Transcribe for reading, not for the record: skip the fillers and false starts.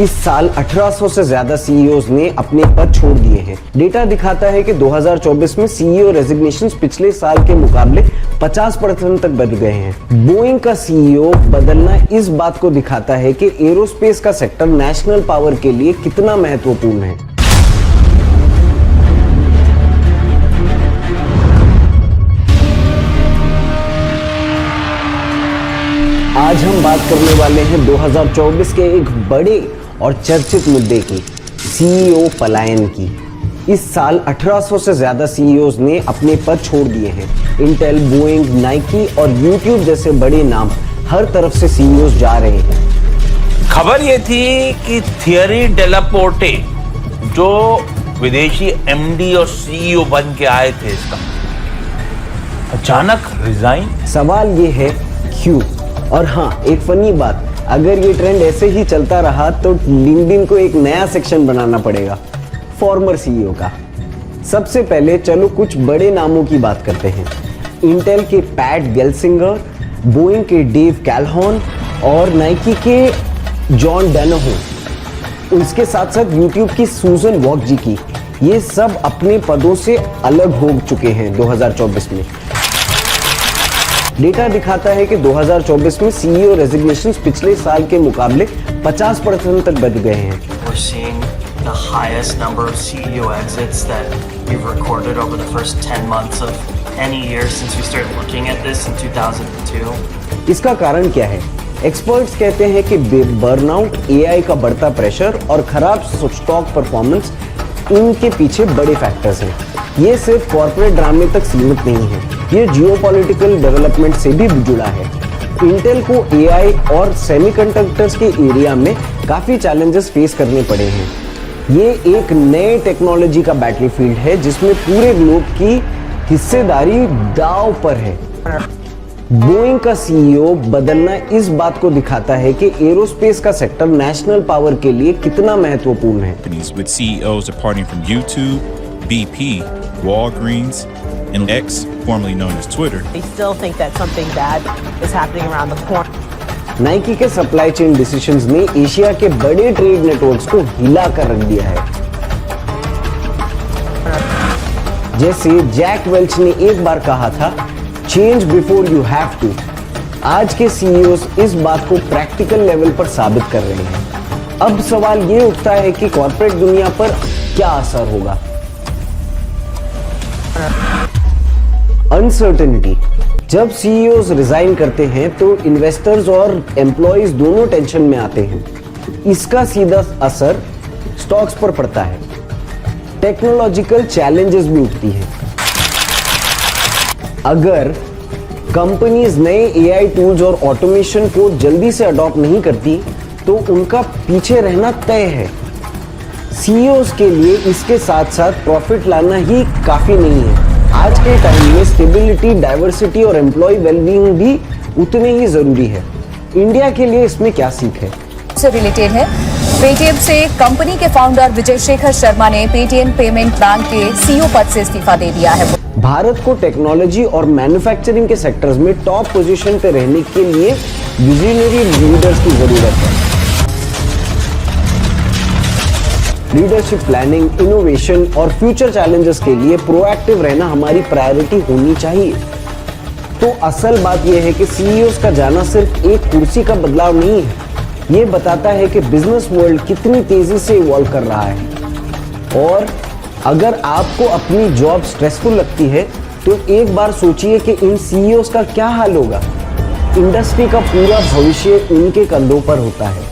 इस साल 1800 से ज्यादा सीईओज ने अपने पद छोड़ दिए हैं। डेटा दिखाता है कि 2024 में सीईओ रेजिग्नेशंस पिछले साल के मुकाबले 50% तक बढ़ गए हैं। बोइंग का सीईओ बदलना इस बात को दिखाता है कि एरोस्पेस का सेक्टर नेशनल पावर के लिए कितना महत्वपूर्ण है। आज हम बात करने वाले हैं 2024 के एक बड़े और चर्चित मुद्दे की, सीईओ पलायन की। इस साल 1800 से ज्यादा सीईओज ने अपने पद छोड़ दिए हैं। इंटेल, बोइंग, नाइकी और यूट्यूब जैसे बड़े नाम हर तरफ से सीईओज जा रहे हैं। खबर ये थी कि थियरी डेलापोर्टे जो विदेशी एमडी और सीईओ बन के आए थे, इसका अचानक रिजाइन। सवाल ये है क्यों? और हाँ, एक फनी बात, अगर ये ट्रेंड ऐसे ही चलता रहा तो लिंक्डइन को एक नया सेक्शन बनाना पड़ेगा फॉर्मर सीईओ का। सबसे पहले चलो कुछ बड़े नामों की बात करते हैं। इंटेल के पैट गेल्सिंगर, बोइंग के डेव कैलहोन और नाइकी के जॉन डैनाहो। उसके साथ साथ यूट्यूब की सूजन वॉकजी की। ये सब अपने पदों से अलग हो चुके हैं 2024 में। डेटा दिखाता है कि 2024 में सीईओ रेजिग्नेशंस पिछले साल के मुकाबले 50% तक बढ़ गए हैं। We're seeing the highest number of CEO exits that we've recorded over the first 10 months of any year since we started looking at this in 2002. इसका कारण क्या है? एक्सपर्ट्स कहते हैं कि बर्नआउट, एआई का बढ़ता प्रेशर और खराब स्टॉक परफॉर्मेंस इनके पीछे बड़े फैक्टर्स हैं। ये सिर्फ कॉर्पोरेट ड्रामे तक सीमित नहीं है, ये जियोपॉलिटिकल डेवलपमेंट से भी जुड़ा है। इंटेल को एआई और सेमीकंडक्टर्स के एरिया में काफी चैलेंजेस फेस करने पड़े हैं। ये एक नए टेक्नोलॉजी का बैटलफील्ड है जिसमें पूरे ग्लोब की हिस्सेदारी दांव पर है। बोइंग का सीईओ बदलना इस बात को दिखाता है कि एरोस्पेस का सेक्टर नेशनल पावर के लिए कितना महत्वपूर्ण है। With CEOs departing from YouTube, BP, Walgreens, and X, formerly known as Twitter. They still think that something bad is happening around the corner. Nike के सप्लाई चेन डिसीजंस ने Asia के बड़े trade networks को हिला कर रख दिया है। जैसे जैक वेल्च ने एक बार कहा था, change before you have to. आज के सीईओज इस बात को प्रैक्टिकल लेवल पर साबित कर रहे हैं। अब सवाल ये उठता है कि कॉर्पोरेट दुनिया पर क्या असर होगा। अनसर्टेनिटी। जब सीईओज रिजाइन करते हैं तो इन्वेस्टर्स और एम्प्लॉइज दोनों टेंशन में आते हैं। इसका सीधा असर स्टॉक्स पर पड़ता है। टेक्नोलॉजिकल चैलेंजेस भी उठती हैं। अगर कंपनीज नए एआई टूल्स और ऑटोमेशन को जल्दी से अडॉप्ट नहीं करती तो उनका पीछे रहना तय है। सीईओज के लिए इसके साथ साथ प्रॉफिट लाना ही काफी नहीं है। आज के टाइम में स्टेबिलिटी, डाइवर्सिटी और एम्प्लॉय वेलबींग भी उतने ही जरूरी है। इंडिया के लिए इसमें क्या सीख है? से रिलेटेड है। पेटीएम से कंपनी के फाउंडर विजय शेखर शर्मा ने पेटीएम पेमेंट बैंक के सीईओ पद से इस्तीफा दे दिया है। भारत को टेक्नोलॉजी और मैन्युफैक्चरिंग के सेक्टर्स में टॉप पोजीशन पे रहने के लिए विजनरी लीडर्स की जरूरत है। लीडरशिप, प्लानिंग, इनोवेशन और फ्यूचर चैलेंजेस के लिए प्रोएक्टिव रहना हमारी प्रायोरिटी होनी चाहिए। तो असल बात यह है कि सीईओज का जाना सिर्फ एक कुर्सी का बदलाव नहीं है, ये बताता है कि बिजनेस वर्ल्ड कितनी तेजी से इवॉल्व कर रहा है। और अगर आपको अपनी जॉब स्ट्रेसफुल लगती है तो एक बार सोचिए कि इन सीईओज का क्या हाल होगा। इंडस्ट्री का पूरा भविष्य उनके कंधों पर होता है।